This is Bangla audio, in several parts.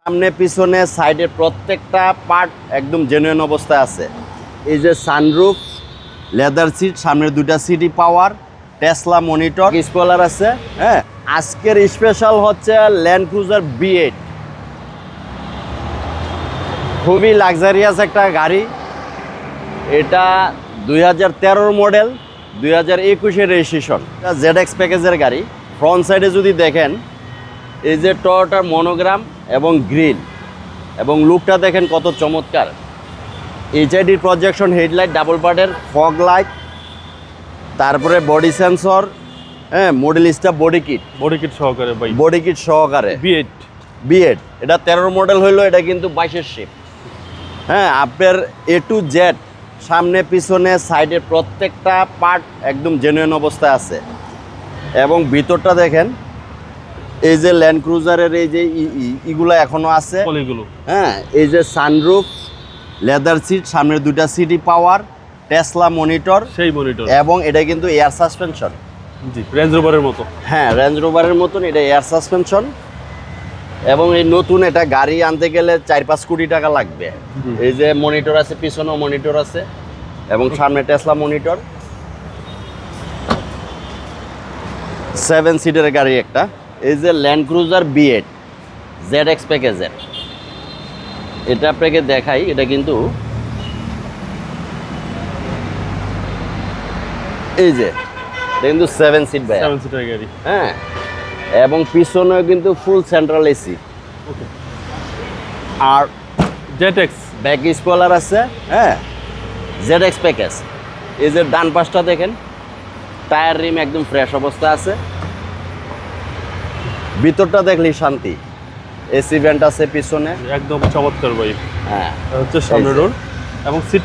সামনে পিছনে সাইডের প্রত্যেকটা পার্ট একদম জেনুইন অবস্থায় আছে। এই যে সানরুফ, লেদার সিট, সামনের দুইটা সিটি পাওয়ার, টেসলা মনিটর, স্পয়লার আছে। হ্যাঁ, আজকের স্পেশাল হচ্ছে ল্যান্ড ক্রুজার B8, খুবই লাক্সারিয়াস একটা গাড়ি। এটা 2013 মডেল, 2021 রেজিস্ট্রেশন, ZX প্যাকেজের গাড়ি। ফ্রন্ট সাইডে যদি দেখেন, এই যে টয়োটার মনোগ্রাম এবং গ্রিল এবং লুকটা দেখেন কত চমৎকার। HID প্রজেকশন হেডলাইট, ডাবল পার্টের ফগ লাইট, তারপরে বডি সেন্সর, হ্যাঁ, মডেল স্টাফ বডি কিট সহকারে ভাই, বডি কিট সহকারে B8। এটা 13 মডেল হইলো, এটা কিন্তু 22-এর শিপ। হ্যাঁ, আপনার A to Z সামনে পিছনে সাইডের প্রত্যেকটা পার্ট একদম জেনুইন অবস্থায় আছে। এবং ভিতরটা দেখেন, এই যে ল্যান্ড ক্রুজারের এই যে ইগুলো এখনো আছে। হ্যাঁ, এই যে সানরুফ, লেদার সিট, সামনের দুইটা সিটি পাওয়ার, টেসলা মনিটর, এবং এটা কিন্তু এয়ার সাসপেনশন। জি, রেঞ্জ রোভারের মতো। হ্যাঁ, রেঞ্জ রোভারের মতন এটা এয়ার সাসপেনশন। এবং এই নতুন এটা গাড়ি আনতে গেলে 4-5 কোটি টাকা লাগবে। এই যে মনিটর আছে, পিছনেও মনিটর আছে, এবং সামনে টেসলা মনিটর। 7 সিটের গাড়ি একটা। এই যে ল্যান্ড ক্রুজার B8 ZX প্যাকেজের, এটা আপনাকে দেখাই। এটা কিন্তু এই যে এটা কিন্তু 7 সিট ভাই, 7 সিটের গাড়ি। হ্যাঁ, এবং পিছনেও কিন্তু ফুল সেন্ট্রাল এসি। আর ZX ব্যাক স্পয়লার আছে। হ্যাঁ, ZX প্যাকেজ। এই যে ডান পাশটা দেখেন, টায়ার রিম একদম ফ্রেশ অবস্থা আছে। ভিতরটা দেখলেই শান্তি। এসি ভেন্ট আছে পিছনে, একদম চমৎকার ভাই। হ্যাঁ, হচ্ছে সামনে রোড এবং সিট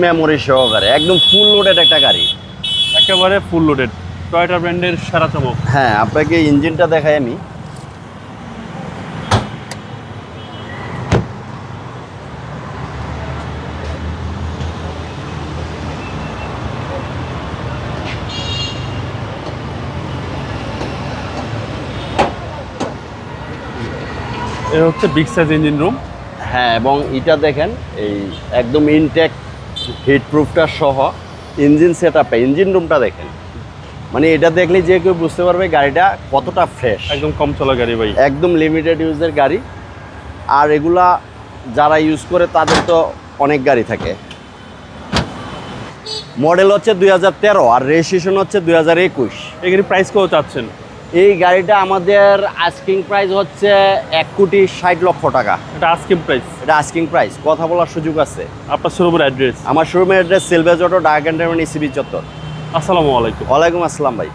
মেমোরি সহকারে, একদম ফুল লোডেড একটা গাড়ি, একেবারে ফুল লোডেড। টয়োটা ব্র্যান্ডের সেরা চমক। হ্যাঁ, আপনাকে ইঞ্জিনটা দেখাই আমি। এটা হচ্ছে বিগ সাইজ ইঞ্জিন রুম। হ্যাঁ, এবং এটা দেখেন, এই একদম ইনটেক হিট প্রুফটা সহ ইঞ্জিন সেটআপটা, ইঞ্জিন রুমটা দেখেন। মানে এটা দেখলে যে কেউ বুঝতে পারবে গাড়িটা কতটা ফ্রেশ। একদম কম চলা গাড়ি ভাই, একদম লিমিটেড ইউজের গাড়ি। আর এগুলা যারা ইউজ করে তাদের তো অনেক গাড়ি থাকে। মডেল হচ্ছে 2013 আর রেজিস্ট্রেশন হচ্ছে 2021। এই গাড়ির প্রাইস কত চাচ্ছেন? এই গাড়িটা আমাদের আস্কিং প্রাইস হচ্ছে 1,60,00,000 টাকা। এটা আস্কিং প্রাইস? এটা আস্কিং প্রাইস, কথা বলার সুযোগ আছে। আপনার শোরুমের অ্যাড্রেস? আমার শোরুমের অ্যাড্রেস সেলভেজ অটো, ডাক অ্যান্ড ইসিবি চত্বর। আসসালামু আলাইকুম। ওয়ালাইকুম আসসালাম ভাই।